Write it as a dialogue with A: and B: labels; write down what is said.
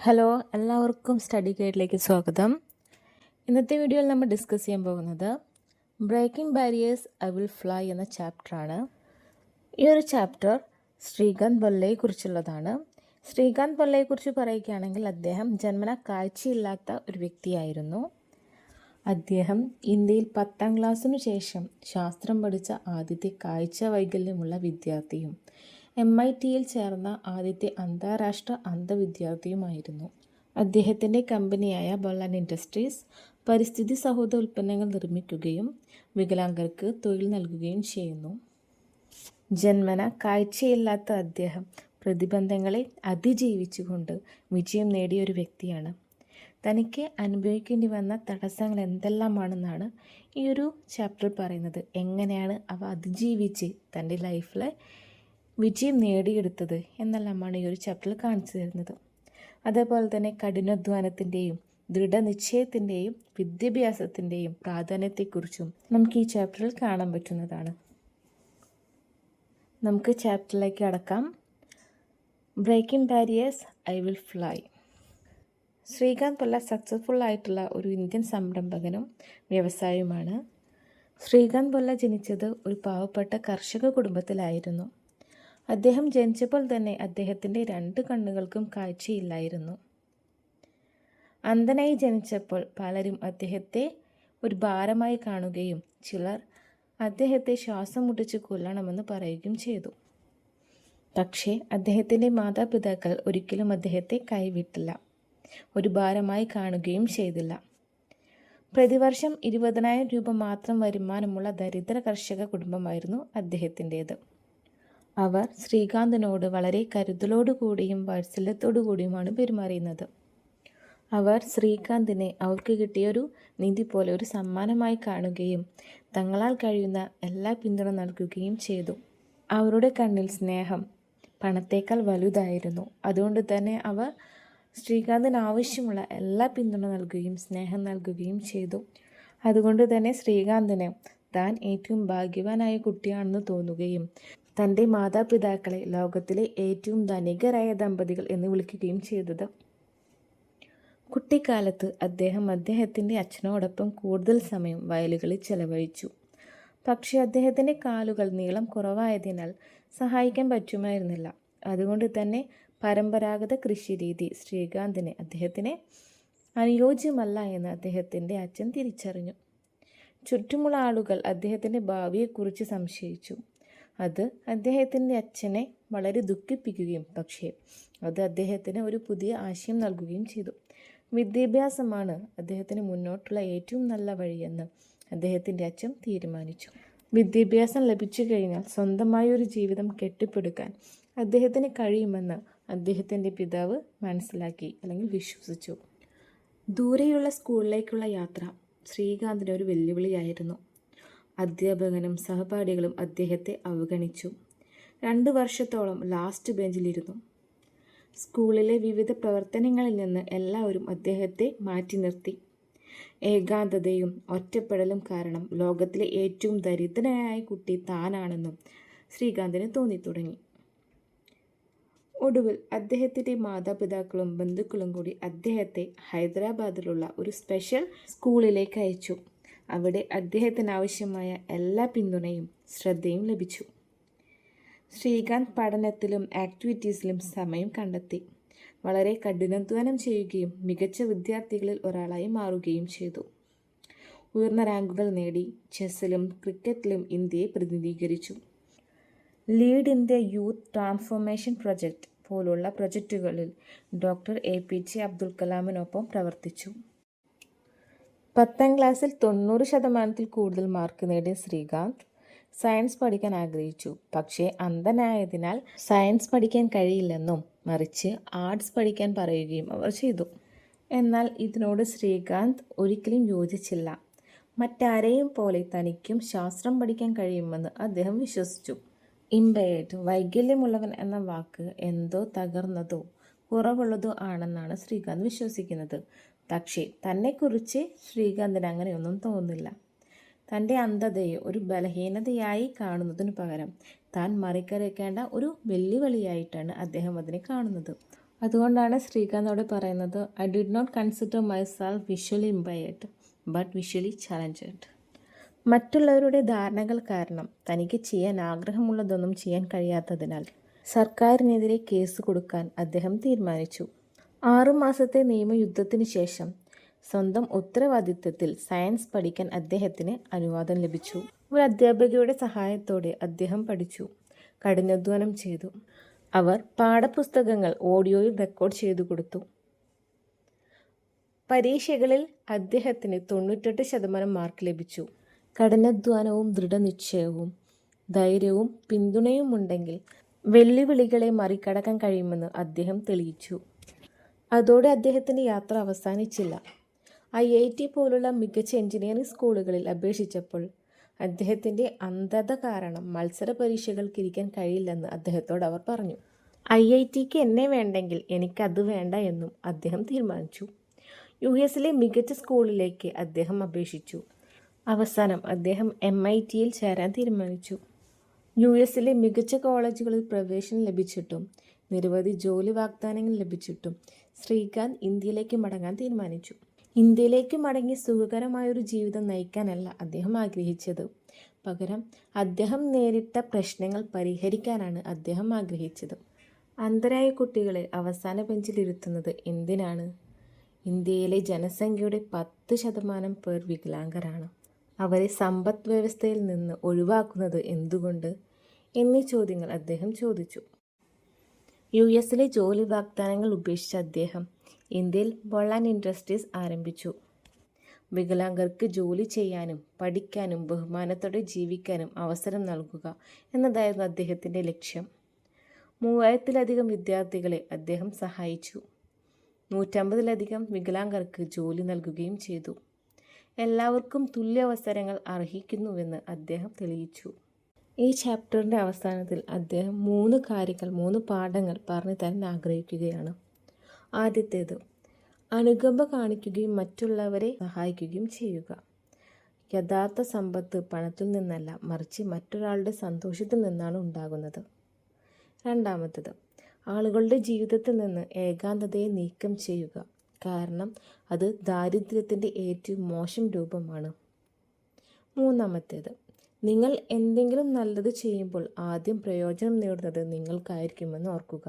A: Hello, എല്ലാവർക്കും study ഗൈഡിലേക്ക് സ്വാഗതം. ഇന്നത്തെ വീഡിയോയിൽ നമ്മൾ ഡിസ്കസ് ചെയ്യാൻ പോകുന്നത് breaking barriers I will fly എന്ന ചാപ്റ്ററാണ്. ഈ ഒരു ചാപ്റ്റർ ശ്രീകാന്ത് ബൊല്ലയെക്കുറിച്ചുള്ളതാണ്. ശ്രീകാന്ത് ബൊല്ലയെക്കുറിച്ച് പറയുകയാണെങ്കിൽ അദ്ദേഹം ജന്മന കാഴ്ചയില്ലാത്ത ഒരു വ്യക്തിയായിരുന്നു. അദ്ദേഹം ഇന്ത്യയിൽ 10ാം ക്ലാസ്സിനു ശേഷം ശാസ്ത്രം പഠിച്ച ആദ്യത്തെ കാഴ്ച വൈകല്യമുള്ള വിദ്യാർത്ഥിയും MITയിൽ ചേർന്ന ആദ്യത്തെ അന്താരാഷ്ട്ര അന്ധവിദ്യാർത്ഥിയുമായിരുന്നു. അദ്ദേഹത്തിൻ്റെ കമ്പനിയായ ബൊള്ളൻ ഇൻഡസ്ട്രീസ് പരിസ്ഥിതി സൗഹൃദ ഉൽപ്പന്നങ്ങൾ നിർമ്മിക്കുകയും വികലാംഗർക്ക് തൊഴിൽ നൽകുകയും ചെയ്യുന്നു. ജന്മന കാഴ്ചയില്ലാത്ത അദ്ദേഹം പ്രതിബന്ധങ്ങളെ അതിജീവിച്ചുകൊണ്ട് വിജയം നേടിയ ഒരു വ്യക്തിയാണ്. തനിക്ക് അനുഭവിക്കേണ്ടി വന്ന തടസ്സങ്ങൾ എന്തെല്ലാമാണെന്നാണ് ഈ ഒരു ചാപ്റ്ററിൽ പറയുന്നത്. എങ്ങനെയാണ് അവ അതിജീവിച്ച് തൻ്റെ ലൈഫിൽ വിജയം നേടിയെടുത്തത് എന്നെല്ലാമാണ് ഈ ഒരു ചാപ്റ്ററിൽ കാണിച്ചു തരുന്നത്. അതേപോലെ തന്നെ കഠിനാധ്വാനത്തിൻ്റെയും ദൃഢനിശ്ചയത്തിൻ്റെയും വിദ്യാഭ്യാസത്തിൻ്റെയും പ്രാധാന്യത്തെക്കുറിച്ചും നമുക്ക് ഈ ചാപ്റ്ററിൽ കാണാൻ പറ്റുന്നതാണ്. നമുക്ക് ചാപ്റ്ററിലേക്ക് കടക്കാം. Breaking barriers I will fly. Srikanth Bolla successful ആയിട്ടുള്ള ഒരു ഇന്ത്യൻ സംരംഭകനും വ്യവസായിയുമാണ്. ശ്രീകാന്ത് ബൊല്ല ജനിച്ചത് ഒരു പാവപ്പെട്ട കർഷക കുടുംബത്തിലായിരുന്നു. അദ്ദേഹം ജനിച്ചപ്പോൾ തന്നെ അദ്ദേഹത്തിൻ്റെ 2 കണ്ണുകൾക്കും കാഴ്ചയില്ലായിരുന്നു. അന്ധനായി ജനിച്ചപ്പോൾ പലരും അദ്ദേഹത്തെ ഒരു ഭാരമായി കാണുകയും ചിലർ അദ്ദേഹത്തെ ശ്വാസം മുട്ടിച്ച് കൊല്ലണമെന്ന് പറയുകയും ചെയ്തു. പക്ഷേ അദ്ദേഹത്തിൻ്റെ മാതാപിതാക്കൾ ഒരിക്കലും അദ്ദേഹത്തെ കൈവിട്ടില്ല, ഒരു ഭാരമായി കാണുകയും ചെയ്തില്ല. പ്രതിവർഷം 20,000 രൂപ മാത്രം വരുമാനമുള്ള ദരിദ്ര കർഷക കുടുംബമായിരുന്നു അദ്ദേഹത്തിൻ്റേത്. അവർ ശ്രീകാന്തിനോട് വളരെ കരുതലോടുകൂടിയും വാത്സല്യത്തോടു കൂടിയുമാണ് പെരുമാറിയുന്നത്. അവർ ശ്രീകാന്തിനെ അവർക്ക് കിട്ടിയൊരു നിധി പോലെ ഒരു സമ്മാനമായി കാണുകയും തങ്ങളാൽ കഴിയുന്ന എല്ലാ പിന്തുണ നൽകുകയും ചെയ്തു. അവരുടെ കണ്ണിൽ സ്നേഹം പണത്തേക്കാൾ വലുതായിരുന്നു. അതുകൊണ്ട് തന്നെ അവർ ശ്രീകാന്തിന് ആവശ്യമുള്ള എല്ലാ പിന്തുണ നൽകുകയും സ്നേഹം നൽകുകയും ചെയ്തു. അതുകൊണ്ട് തന്നെ ശ്രീകാന്തിന് താൻ ഏറ്റവും ഭാഗ്യവാനായ കുട്ടിയാണെന്ന് തോന്നുകയും തൻ്റെ മാതാപിതാക്കളെ ലോകത്തിലെ ഏറ്റവും ധനികരായ ദമ്പതികൾ എന്ന് വിളിക്കുകയും ചെയ്തത്. കുട്ടിക്കാലത്ത് അദ്ദേഹം അദ്ദേഹത്തിൻ്റെ അച്ഛനോടൊപ്പം കൂടുതൽ സമയം വയലുകളിൽ ചെലവഴിച്ചു. പക്ഷേ അദ്ദേഹത്തിൻ്റെ കാലുകൾ നീളം കുറവായതിനാൽ സഹായിക്കാൻ പറ്റുമായിരുന്നില്ല. അതുകൊണ്ട് തന്നെ പരമ്പരാഗത കൃഷിരീതി അദ്ദേഹത്തിന് അനുയോജ്യമല്ല എന്ന് അദ്ദേഹത്തിൻ്റെ അച്ഛൻ തിരിച്ചറിഞ്ഞു. ചുറ്റുമുള്ള ആളുകൾ അദ്ദേഹത്തിൻ്റെ ഭാവിയെക്കുറിച്ച് സംശയിച്ചു. അത് അദ്ദേഹത്തിൻ്റെ അച്ഛനെ വളരെ ദുഃഖിപ്പിക്കുകയും പക്ഷേ അത് അദ്ദേഹത്തിന് ഒരു പുതിയ ആശയം നൽകുകയും ചെയ്തു. വിദ്യാഭ്യാസമാണ് അദ്ദേഹത്തിന് മുന്നോട്ടുള്ള ഏറ്റവും നല്ല വഴിയെന്ന് അദ്ദേഹത്തിൻ്റെ അച്ഛൻ തീരുമാനിച്ചു. വിദ്യാഭ്യാസം ലഭിച്ചു കഴിഞ്ഞാൽ സ്വന്തമായ ഒരു ജീവിതം കെട്ടിപ്പടുക്കാൻ അദ്ദേഹത്തിന് കഴിയുമെന്ന് അദ്ദേഹത്തിൻ്റെ പിതാവ് മനസ്സിലാക്കി അല്ലെങ്കിൽ വിശ്വസിച്ചു. ദൂരെയുള്ള സ്കൂളിലേക്കുള്ള യാത്ര ശ്രീകാന്തിന് ഒരു വെല്ലുവിളിയായിരുന്നു. അധ്യാപകനും സഹപാഠികളും അദ്ദേഹത്തെ അവഗണിച്ചു. 2 വർഷത്തോളം ലാസ്റ്റ് ബെഞ്ചിലിരുന്നു. സ്കൂളിലെ വിവിധ പ്രവർത്തനങ്ങളിൽ നിന്ന് എല്ലാവരും അദ്ദേഹത്തെ മാറ്റി നിർത്തി. ഏകാന്തതയും ഒറ്റപ്പെടലും കാരണം ലോകത്തിലെ ഏറ്റവും ദരിദ്രനായ കുട്ടി താനാണെന്നും ശ്രീകാന്തിന് തോന്നിത്തുടങ്ങി. ഒടുവിൽ അദ്ദേഹത്തിൻ്റെ മാതാപിതാക്കളും ബന്ധുക്കളും കൂടി അദ്ദേഹത്തെ ഹൈദരാബാദിലുള്ള ഒരു സ്പെഷ്യൽ സ്കൂളിലേക്ക് അയച്ചു. അവിടെ അദ്ദേഹത്തിന് ആവശ്യമായ എല്ലാ പിന്തുണയും ശ്രദ്ധയും ലഭിച്ചു. ശ്രീകാന്ത് പഠനത്തിലും ആക്ടിവിറ്റീസിലും സമയം കണ്ടെത്തി. വളരെ കഠിനാധ്വാനം ചെയ്യുകയും മികച്ച വിദ്യാർത്ഥികളിൽ ഒരാളായി മാറുകയും ചെയ്തു. ഉയർന്ന റാങ്കുകൾ നേടി. ചെസ്സിലും ക്രിക്കറ്റിലും ഇന്ത്യയെ പ്രതിനിധീകരിച്ചു. Lead India youth transformation project പോലുള്ള പ്രൊജക്റ്റുകളിൽ ഡോക്ടർ APJ അബ്ദുൽ കലാമിനൊപ്പം പ്രവർത്തിച്ചു. 10ാം ക്ലാസ്സിൽ 90% കൂടുതൽ മാർക്ക് നേടിയ ശ്രീകാന്ത് സയൻസ് പഠിക്കാൻ ആഗ്രഹിച്ചു. പക്ഷേ അന്ധനായതിനാൽ സയൻസ് പഠിക്കാൻ കഴിയില്ലെന്നും മറിച്ച് ആർട്സ് പഠിക്കാൻ പറയുകയും അവർ ചെയ്തു. എന്നാൽ ഇതിനോട് ശ്രീകാന്ത് ഒരിക്കലും യോജിച്ചില്ല. മറ്റാരെയും പോലെ തനിക്കും ശാസ്ത്രം പഠിക്കാൻ കഴിയുമെന്ന് അദ്ദേഹം വിശ്വസിച്ചു. ഇംപയർഡ്, വൈകല്യമുള്ളവൻ എന്ന വാക്ക് എന്തോ തകർന്നതോ കുറവുള്ളതോ ആണെന്നാണ് ശ്രീകാന്ത് വിശ്വസിക്കുന്നത്. പക്ഷേ തന്നെക്കുറിച്ച് ശ്രീകാന്തിന് അങ്ങനെയൊന്നും തോന്നുന്നില്ല. തൻ്റെ അന്ധതയെ ഒരു ബലഹീനതയായി കാണുന്നതിനു പകരം താൻ മറികടക്കേണ്ട ഒരു വെല്ലുവിളിയായിട്ടാണ് അദ്ദേഹം അതിനെ കാണുന്നത്. അതുകൊണ്ടാണ് ശ്രീകാന്ത് അവിടെ പറയുന്നത്, I did not consider myself visually impaired but visually challenged. മറ്റുള്ളവരുടെ ധാരണകൾ കാരണം തനിക്ക് ചെയ്യാൻ ആഗ്രഹമുള്ളതൊന്നും ചെയ്യാൻ കഴിയാത്തതിനാൽ സർക്കാരിനെതിരെ കേസ് കൊടുക്കാൻ അദ്ദേഹം തീരുമാനിച്ചു. 6 മാസത്തെ നിയമയുദ്ധത്തിന് ശേഷം സ്വന്തം ഉത്തരവാദിത്തത്തിൽ സയൻസ് പഠിക്കാൻ അദ്ദേഹത്തിന് അനുവാദം ലഭിച്ചു. ഒരു അധ്യാപികയുടെ സഹായത്തോടെ അദ്ദേഹം പഠിച്ചു, കഠിനാധ്വാനം ചെയ്തു. അവർ പാഠപുസ്തകങ്ങൾ ഓഡിയോയിൽ റെക്കോർഡ് ചെയ്തു കൊടുത്തു. പരീക്ഷകളിൽ അദ്ദേഹത്തിന് 98% മാർക്ക് ലഭിച്ചു. കഠിനാധ്വാനവും ദൃഢനിശ്ചയവും ധൈര്യവും പിന്തുണയും ഉണ്ടെങ്കിൽ വെല്ലുവിളികളെ മറികടക്കാൻ കഴിയുമെന്ന് അദ്ദേഹം തെളിയിച്ചു. അതോടെ അദ്ദേഹത്തിൻ്റെ യാത്ര അവസാനിച്ചില്ല. IIT പോലുള്ള മികച്ച എഞ്ചിനീയറിംഗ് സ്കൂളുകളിൽ അപേക്ഷിച്ചപ്പോൾ അദ്ദേഹത്തിൻ്റെ അന്ധത കാരണം മത്സര പരീക്ഷകൾക്ക് ഇരിക്കാൻ കഴിയില്ലെന്ന് അദ്ദേഹത്തോട് അവർ പറഞ്ഞു. IITക്ക് എന്നെ വേണ്ടെങ്കിൽ എനിക്കത് വേണ്ട എന്നും അദ്ദേഹം തീരുമാനിച്ചു. US മികച്ച സ്കൂളിലേക്ക് അദ്ദേഹം അപേക്ഷിച്ചു. അവസാനം അദ്ദേഹം MITയിൽ ചേരാൻ തീരുമാനിച്ചു. US മികച്ച കോളേജുകളിൽ പ്രവേശനം ലഭിച്ചിട്ടും നിരവധി ജോലി വാഗ്ദാനങ്ങൾ ലഭിച്ചിട്ടും ശ്രീകാന്ത് ഇന്ത്യയിലേക്ക് മടങ്ങാൻ തീരുമാനിച്ചു. ഇന്ത്യയിലേക്ക് മടങ്ങി സുഖകരമായൊരു ജീവിതം നയിക്കാനല്ല അദ്ദേഹം ആഗ്രഹിച്ചത്. പകരം അദ്ദേഹം നേരിട്ട പ്രശ്നങ്ങൾ പരിഹരിക്കാനാണ് അദ്ദേഹം ആഗ്രഹിച്ചത്. അന്ധരായ കുട്ടികളെ അവസാന ബെഞ്ചിലിരുത്തുന്നത് എന്തിനാണ്? ഇന്ത്യയിലെ ജനസംഖ്യയുടെ 10% പേർ വികലാംഗരാണ്. അവരെ സമ്പദ് വ്യവസ്ഥയിൽ നിന്ന് ഒഴിവാക്കുന്നത് എന്തുകൊണ്ട് എന്നീ ചോദ്യങ്ങൾ അദ്ദേഹം ചോദിച്ചു. US ജോലി വാഗ്ദാനങ്ങൾ ഉപേക്ഷിച്ച അദ്ദേഹം ഇന്ത്യയിൽ ബോളാൻ ഇൻഡസ്ട്രീസ് ആരംഭിച്ചു. വികലാംഗർക്ക് ജോലി ചെയ്യാനും പഠിക്കാനും ബഹുമാനത്തോടെ ജീവിക്കാനും അവസരം നൽകുക എന്നതായിരുന്നു അദ്ദേഹത്തിൻ്റെ ലക്ഷ്യം. 3000-ലധികം വിദ്യാർത്ഥികളെ അദ്ദേഹം സഹായിച്ചു. 150-ലധികം വികലാംഗർക്ക് ജോലി നൽകുകയും ചെയ്തു. എല്ലാവർക്കും തുല്യ അവസരങ്ങൾ അർഹിക്കുന്നുവെന്ന് അദ്ദേഹം തെളിയിച്ചു. ഈ ചാപ്റ്ററിൻ്റെ അവസാനത്തിൽ അദ്ദേഹം 3 പാഠങ്ങൾ പറഞ്ഞു തരാൻ ആഗ്രഹിക്കുകയാണ്. ആദ്യത്തേത്, അനുകമ്പ കാണിക്കുകയും മറ്റുള്ളവരെ സഹായിക്കുകയും ചെയ്യുക. യഥാർത്ഥ സമ്പത്ത് പണത്തിൽ നിന്നല്ല, മറിച്ച് മറ്റൊരാളുടെ സന്തോഷത്തിൽ നിന്നാണ് ഉണ്ടാകുന്നത്. രണ്ടാമത്തേത്, ആളുകളുടെ ജീവിതത്തിൽ നിന്ന് ഏകാന്തതയെ നീക്കം ചെയ്യുക. കാരണം അത് ദാരിദ്ര്യത്തിൻ്റെ ഏറ്റവും മോശം രൂപമാണ്. മൂന്നാമത്തേത്, നിങ്ങൾ എന്തെങ്കിലും നല്ലത് ചെയ്യുമ്പോൾ ആദ്യം പ്രയോജനം നേടുന്നത് നിങ്ങൾക്കായിരിക്കുമെന്ന് ഓർക്കുക.